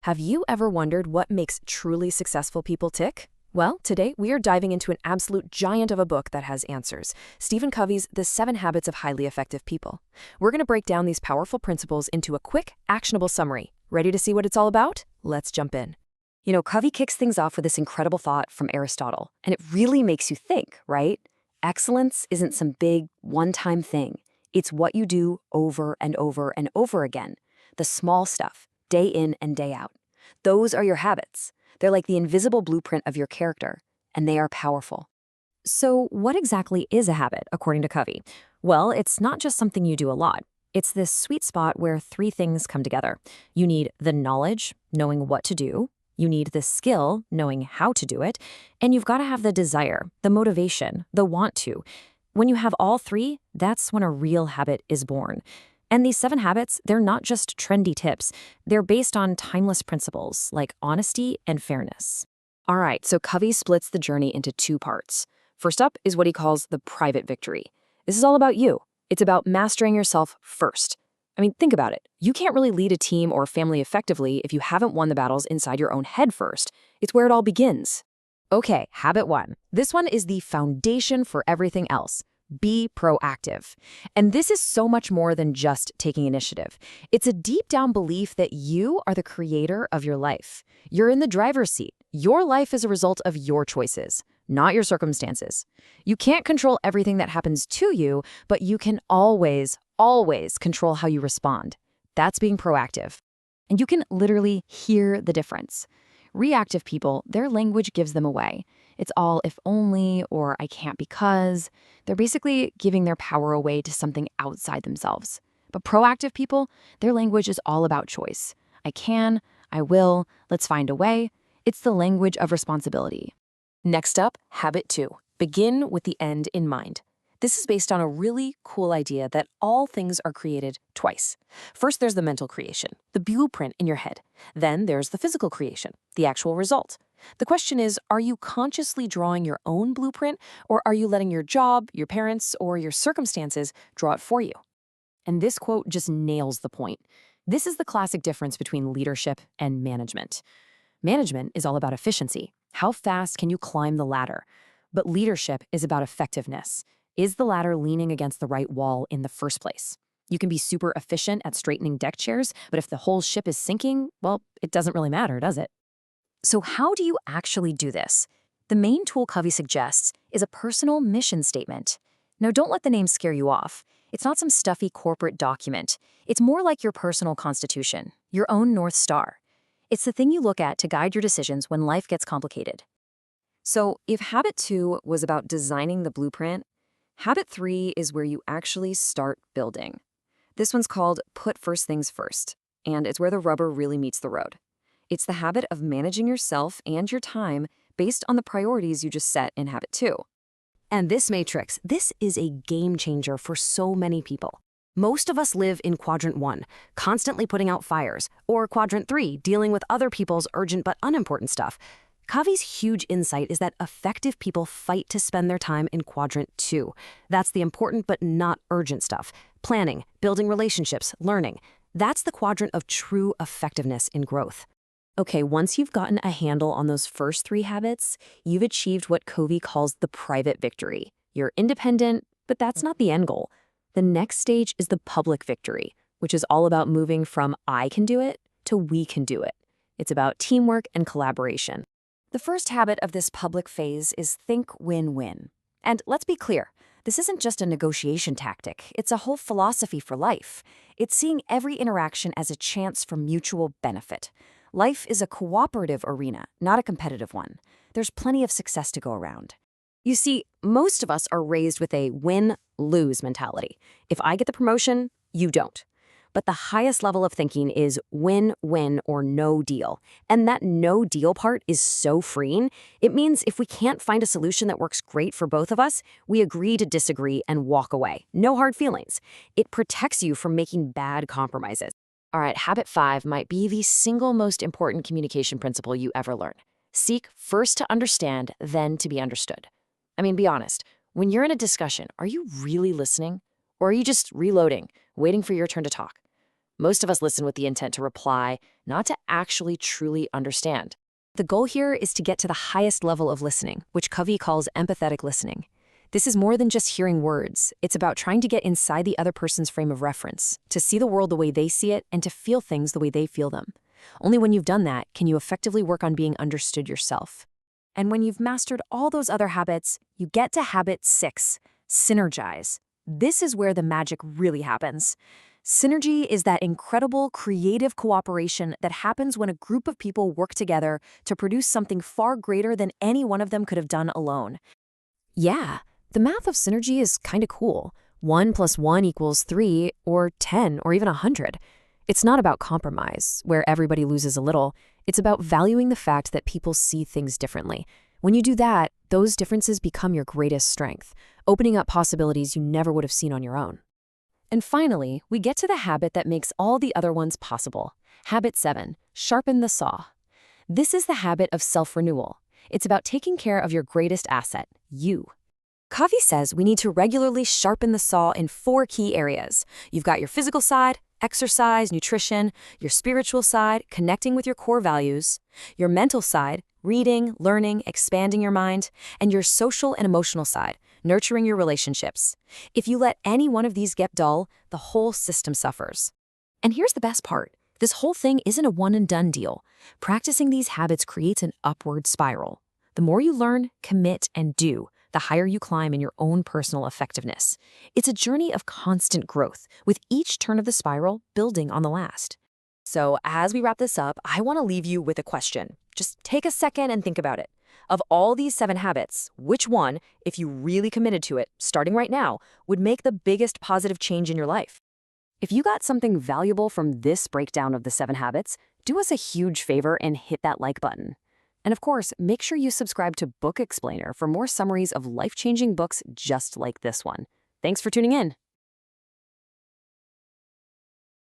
Have you ever wondered what makes truly successful people tick? Well, today we are diving into an absolute giant of a book that has answers, Stephen Covey's The 7 Habits of Highly Effective People. We're going to break down these powerful principles into a quick, actionable summary. Ready to see what it's all about? Let's jump in. Covey kicks things off with this incredible thought from Aristotle, and it really makes you think, right? Excellence isn't some big, one-time thing. It's what you do over and over and over again. The small stuff, day in and day out. Those are your habits. They're like the invisible blueprint of your character, and they are powerful. So what exactly is a habit, according to Covey? Well, it's not just something you do a lot. It's this sweet spot where 3 things come together. You need the knowledge, knowing what to do. You need the skill, knowing how to do it. And you've got to have the desire, the motivation, the want to. When you have all 3, that's when a real habit is born. And these 7 habits, they're not just trendy tips. They're based on timeless principles like honesty and fairness. All right, so Covey splits the journey into 2 parts. First up is what he calls the private victory. This is all about you. It's about mastering yourself first. Think about it. You can't really lead a team or family effectively if you haven't won the battles inside your own head first. It's where it all begins. Okay, habit 1. This one is the foundation for everything else. Be proactive. And this is so much more than just taking initiative. It's a deep down belief that you are the creator of your life. You're in the driver's seat. Your life is a result of your choices, not your circumstances. You can't control everything that happens to you, but you can always control how you respond. That's being proactive. And you can literally hear the difference. Reactive people, their language gives them away. It's all if only or I can't because. They're basically giving their power away to something outside themselves. But proactive people, their language is all about choice. I can, I will, let's find a way. It's the language of responsibility. Next up, habit 2. Begin with the end in mind. This is based on a really cool idea that all things are created twice. First, there's the mental creation, the blueprint in your head. Then there's the physical creation, the actual result. The question is, are you consciously drawing your own blueprint, or are you letting your job, your parents, or your circumstances draw it for you? And this quote just nails the point. This is the classic difference between leadership and management. Management is all about efficiency. How fast can you climb the ladder? But leadership is about effectiveness. Is the ladder leaning against the right wall in the first place? You can be super efficient at straightening deck chairs, but if the whole ship is sinking, well, it doesn't really matter, does it? So how do you actually do this? The main tool Covey suggests is a personal mission statement. Now, don't let the name scare you off. It's not some stuffy corporate document. It's more like your personal constitution, your own North Star. It's the thing you look at to guide your decisions when life gets complicated. So if habit 2 was about designing the blueprint, habit 3 is where you actually start building. This one's called Put First Things First, and it's where the rubber really meets the road. It's the habit of managing yourself and your time based on the priorities you just set in habit 2. And this matrix, this is a game changer for so many people. Most of us live in quadrant 1, constantly putting out fires, or quadrant 3, dealing with other people's urgent but unimportant stuff. Covey's huge insight is that effective people fight to spend their time in quadrant 2. That's the important but not urgent stuff. Planning, building relationships, learning. That's the quadrant of true effectiveness in growth. Okay, once you've gotten a handle on those first 3 habits, you've achieved what Covey calls the private victory. You're independent, but that's not the end goal. The next stage is the public victory, which is all about moving from I can do it to we can do it. It's about teamwork and collaboration. The first habit of this public phase is think win-win. And let's be clear, this isn't just a negotiation tactic. It's a whole philosophy for life. It's seeing every interaction as a chance for mutual benefit. Life is a cooperative arena, not a competitive one. There's plenty of success to go around. You see, most of us are raised with a win-lose mentality. If I get the promotion, you don't. But the highest level of thinking is win-win or no deal. And that no deal part is so freeing. It means if we can't find a solution that works great for both of us, we agree to disagree and walk away. No hard feelings. It protects you from making bad compromises. All right, habit 5 might be the single most important communication principle you ever learn. Seek first to understand, then to be understood. Be honest. When you're in a discussion, are you really listening? Or are you just reloading, waiting for your turn to talk? Most of us listen with the intent to reply, not to actually truly understand. The goal here is to get to the highest level of listening, which Covey calls empathetic listening. This is more than just hearing words. It's about trying to get inside the other person's frame of reference, to see the world the way they see it, and to feel things the way they feel them. Only when you've done that can you effectively work on being understood yourself. And when you've mastered all those other habits, you get to habit 6, synergize. This is where the magic really happens. Synergy is that incredible creative cooperation that happens when a group of people work together to produce something far greater than any one of them could have done alone. Yeah, the math of synergy is kind of cool. 1 + 1 = 3, or 10, or even 100. It's not about compromise, where everybody loses a little. It's about valuing the fact that people see things differently. When you do that, those differences become your greatest strength, opening up possibilities you never would have seen on your own. And finally, we get to the habit that makes all the other ones possible. Habit 7, sharpen the saw. This is the habit of self-renewal. It's about taking care of your greatest asset, you. Covey says we need to regularly sharpen the saw in 4 key areas. You've got your physical side, exercise, nutrition, your spiritual side, connecting with your core values, your mental side, reading, learning, expanding your mind, and your social and emotional side, nurturing your relationships. If you let any one of these get dull, the whole system suffers. And here's the best part. This whole thing isn't a one-and-done deal. Practicing these habits creates an upward spiral. The more you learn, commit, and do, the higher you climb in your own personal effectiveness. It's a journey of constant growth, with each turn of the spiral building on the last. So as we wrap this up, I want to leave you with a question. Just take a second and think about it. Of all these 7 habits, which one, if you really committed to it, starting right now, would make the biggest positive change in your life? If you got something valuable from this breakdown of the 7 habits, do us a huge favor and hit that like button. And of course, make sure you subscribe to Book Explainer for more summaries of life-changing books just like this one. Thanks for tuning in.